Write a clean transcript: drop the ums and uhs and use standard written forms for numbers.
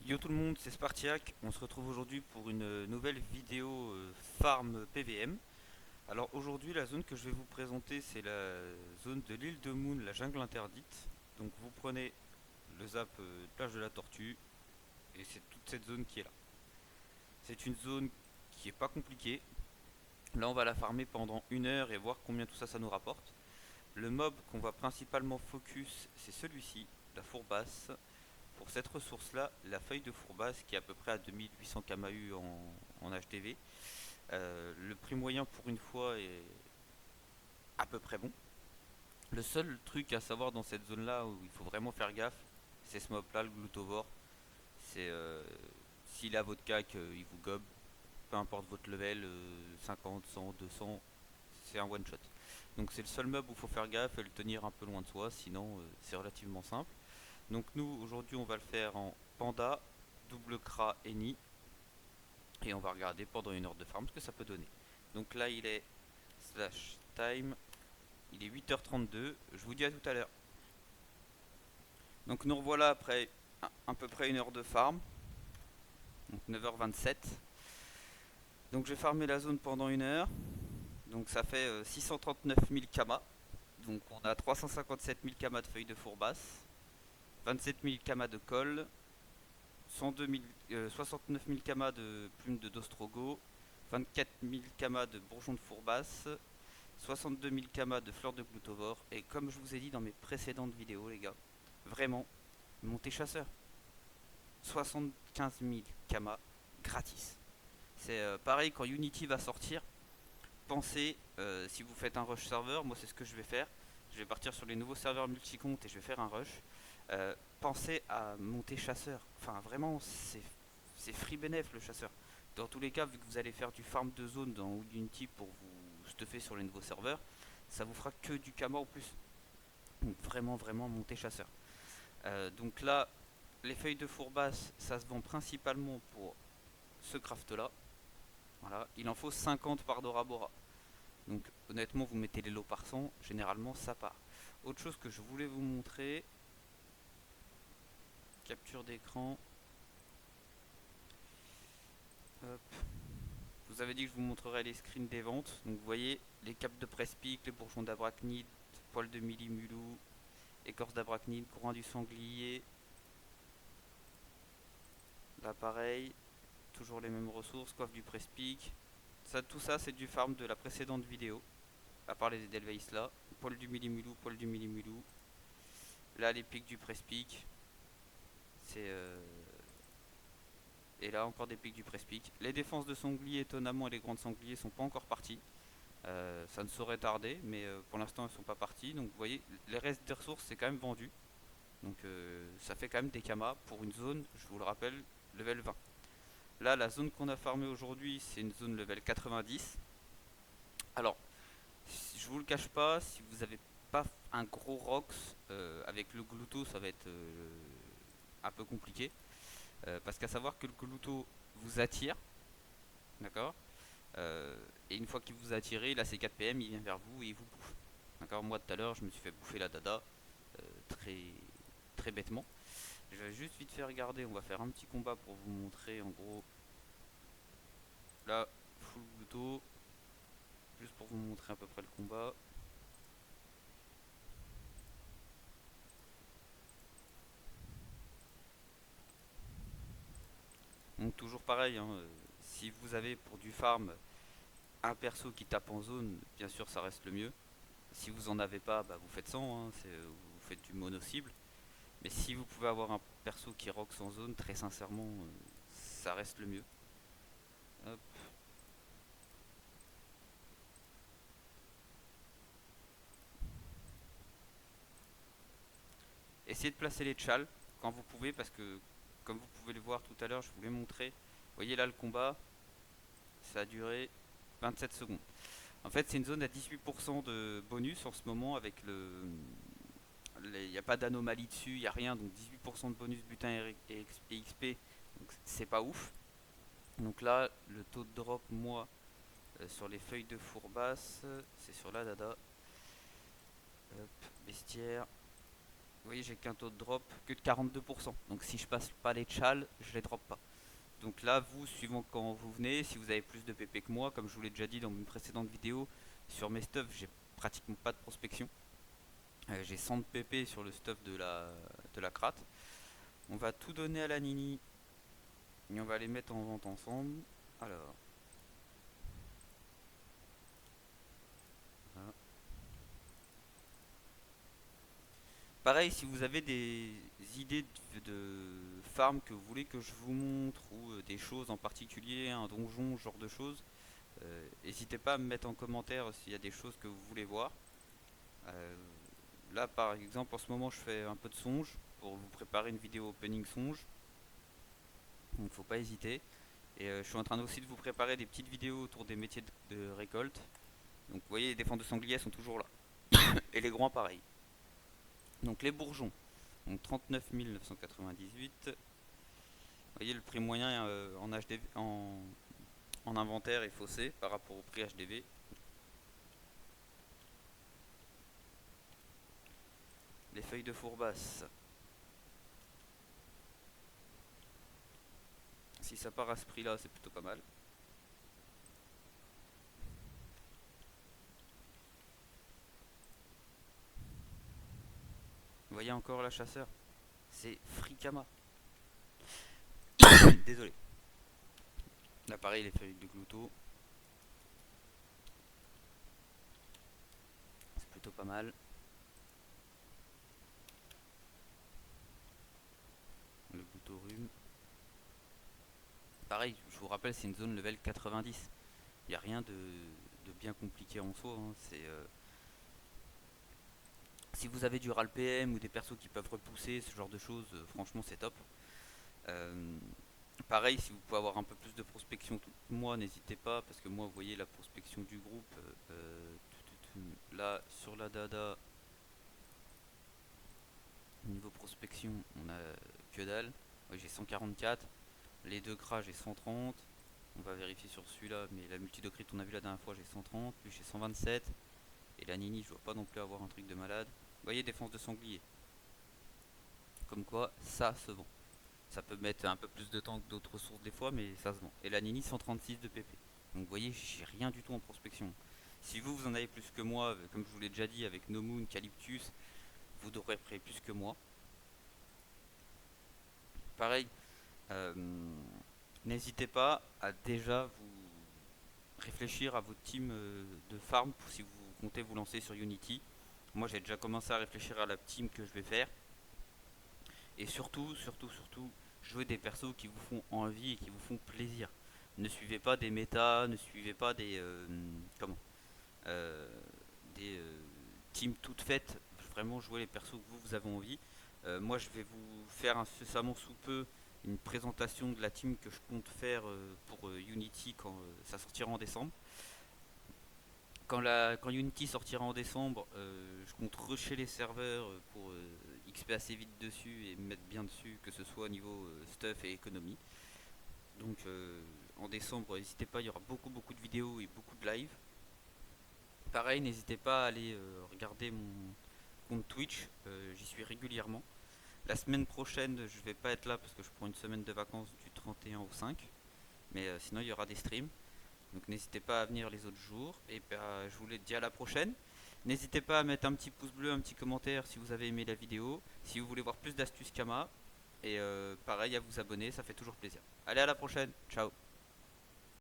Yo tout le monde, c'est Spartiac. On se retrouve aujourd'hui pour une nouvelle vidéo farm PVM. Alors aujourd'hui, la zone que je vais vous présenter, c'est la zone de l'île de Moon, la jungle interdite. Donc vous prenez le zap plage de la Tortue et c'est toute cette zone qui est là. C'est une zone qui est pas compliquée. Là, on va la farmer pendant 1 heure et voir combien tout ça, ça nous rapporte. Le mob qu'on va principalement focus, c'est celui-ci, la fourbasse. Pour cette ressource-là, la feuille de fourbasse qui est à peu près à 2800 KMAU en HDV, le prix moyen pour une fois est à peu près bon. Le seul truc à savoir dans cette zone-là où il faut vraiment faire gaffe, c'est ce mob-là, le glutovore. C'est s'il a votre cac, il vous gobe, peu importe votre level, 50, 100, 200, c'est un one shot. Donc c'est le seul mob où il faut faire gaffe et le tenir un peu loin de soi, sinon c'est relativement simple. Donc nous aujourd'hui on va le faire en panda, double cra et nid. Et on va regarder pendant 1 heure de farm ce que ça peut donner. Donc là il est slash time, il est 8h32, je vous dis à tout à l'heure. Donc nous revoilà après à peu près 1 heure de farm, donc 9h27. Donc j'ai farmé la zone pendant 1 heure, donc ça fait 639 000 kamas. Donc on a 357 000 kamas de feuilles de fourbasse, 27 000 kamas de colle, 102 000, 69 000 kamas de plumes de Dostrogo, 24 000 kamas de bourgeons de fourbasse, 62 000 kamas de fleurs de glutovore. Et comme je vous ai dit dans mes précédentes vidéos, les gars, vraiment, montez chasseur. 75 000 kamas gratis. C'est pareil quand Unity va sortir. Pensez, si vous faites un rush serveur, moi c'est ce que je vais faire. Je vais partir sur les nouveaux serveurs multi-comptes et je vais faire un rush. Pensez à monter chasseur. Enfin, vraiment, c'est free benef le chasseur. Dans tous les cas, vu que vous allez faire du farm de zone dans Unity pour vous stuffer sur les nouveaux serveurs, ça vous fera que du kama en plus. Donc vraiment, vraiment, monter chasseur. Donc là, les feuilles de fourbasse, ça se vend principalement pour ce craft là. Voilà, il en faut 50 par Dora Bora. Donc honnêtement, vous mettez les lots par 100, généralement ça part. Autre chose que je voulais vous montrer, capture d'écran. Hop. Je vous avais dit que je vous montrerai les screens des ventes. Donc vous voyez les capes de presse-pique, les bourgeons d'abrachnide, poils de millimulou, écorce d'abrachnide, courant du sanglier. Là pareil, toujours les mêmes ressources, coiffe du presse-pique. Ça, tout ça c'est du farm de la précédente vidéo. À part les Edelweiss là. Poil du millimulou, poil du millimulou. Là les pics du presse-pique. C'est Et là encore des pics du presse-pique. Les défenses de sanglier étonnamment et les grandes sangliers sont pas encore partis. Ça ne saurait tarder, mais pour l'instant ils sont pas partis. Donc vous voyez, les restes des ressources c'est quand même vendu. Donc ça fait quand même des kamas pour une zone, je vous le rappelle, level 20. Là la zone qu'on a farmée aujourd'hui c'est une zone level 90. Alors, je vous le cache pas, si vous avez pas un gros Rox avec le glouto ça va être un peu compliqué. Parce qu'à savoir que le glouto vous attire, d'accord. Et une fois qu'il vous a attiré, il a ses 4 PM, il vient vers vous et il vous bouffe. D'accord. Moi tout à l'heure, je me suis fait bouffer la dada très très bêtement. Je vais juste vite fait regarder. On va faire un petit combat pour vous montrer en gros. Là, full glouto, juste pour vous montrer à peu près le combat. Donc toujours pareil, hein, si vous avez pour du farm un perso qui tape en zone, bien sûr ça reste le mieux. Si vous en avez pas, bah, vous faites sans, hein, vous faites du mono cible. Mais si vous pouvez avoir un perso qui rock sans zone, très sincèrement, ça reste le mieux. Hop. Essayez de placer les tchals quand vous pouvez, parce que comme vous pouvez le voir tout à l'heure, je vous l'ai montré. Vous voyez là le combat, ça a duré 27 secondes. En fait, c'est une zone à 18% de bonus en ce moment avec le. Il n'y a pas d'anomalie dessus, il n'y a rien, donc 18% de bonus butin et XP, donc c'est pas ouf. Donc là, le taux de drop, moi, sur les feuilles de fourbasse, c'est sur la dada. Hop, bestiaire. Vous voyez, j'ai qu'un taux de drop que de 42%. Donc si je passe pas les chals, je les drop pas. Donc là, vous, suivant quand vous venez, si vous avez plus de PP que moi, comme je vous l'ai déjà dit dans une précédente vidéo, sur mes stuffs, j'ai pratiquement pas de prospection. J'ai 100 de PP sur le stuff de la crate. On va tout donner à la Nini et on va les mettre en vente ensemble. Alors, voilà. Pareil, si vous avez des idées de farm que vous voulez que je vous montre ou des choses en particulier, un donjon, ce genre de choses, n'hésitez pas à me mettre en commentaire s'il y a des choses que vous voulez voir. Euh, Là, par exemple, en ce moment, je fais un peu de songe pour vous préparer une vidéo opening songe. Donc, faut pas hésiter. Et je suis en train aussi de vous préparer des petites vidéos autour des métiers de récolte. Donc, vous voyez, les défenses de sangliers sont toujours là. Et les grands, pareil. Donc, les bourgeons. Donc, 39 998. Vous voyez, le prix moyen en HDV, en inventaire est faussé par rapport au prix HDV. Les feuilles de fourbasse. Si ça part à ce prix là, c'est plutôt pas mal. Vous voyez encore la chasseur. C'est Fricama. Désolé. Là pareil, les feuilles de glouto. C'est plutôt pas mal. Le glouto rhume. Pareil, je vous rappelle, c'est une zone level 90. Il n'y a rien de bien compliqué en soi. Hein. Si vous avez du RAL PM ou des persos qui peuvent repousser, ce genre de choses, franchement c'est top. Euh, Pareil, si vous pouvez avoir un peu plus de prospection tout le mois, n'hésitez pas, parce que moi, vous voyez la prospection du groupe, là, sur la dada, niveau prospection, on a que dalle. Ouais, j'ai 144, les deux cras, j'ai 130. On va vérifier sur celui-là, mais la multidocrit, on a vu la dernière fois, j'ai 130, lui j'ai 127. Et la Nini, je dois pas non plus avoir un truc de malade. Vous voyez, défense de sanglier. Comme quoi, ça se vend. Ça peut mettre un peu plus de temps que d'autres ressources des fois, mais ça se vend. Et la Nini 136 de PP. Donc vous voyez, j'ai rien du tout en prospection. Si vous, vous en avez plus que moi, comme je vous l'ai déjà dit, avec No Moon, Calyptus, vous devrez prêter plus que moi. Pareil, euh, n'hésitez pas à déjà vous réfléchir à votre team de farm si vous comptez vous lancer sur Unity. Moi j'ai déjà commencé à réfléchir à la team que je vais faire. Et surtout, surtout, surtout, jouez des persos qui vous font envie et qui vous font plaisir. Ne suivez pas des méta, ne suivez pas comment euh, des teams toutes faites. Vraiment jouez les persos que vous avez envie. Moi je vais vous faire incessamment sous peu une présentation de la team que je compte faire pour Unity quand ça sortira en décembre. Quand Unity sortira en décembre, je compte rusher les serveurs pour XP assez vite dessus et me mettre bien dessus, que ce soit au niveau stuff et économie. Donc en décembre, n'hésitez pas, il y aura beaucoup de vidéos et beaucoup de live. Pareil, n'hésitez pas à aller regarder mon compte Twitch, j'y suis régulièrement. La semaine prochaine, je vais pas être là parce que je prends une semaine de vacances du 31 au 5. Mais sinon, il y aura des streams. Donc n'hésitez pas à venir les autres jours. Et bah, je vous le dis à la prochaine. N'hésitez pas à mettre un petit pouce bleu, un petit commentaire si vous avez aimé la vidéo. Si vous voulez voir plus d'astuces Kama. Et pareil, à vous abonner, ça fait toujours plaisir. Allez, à la prochaine. Ciao.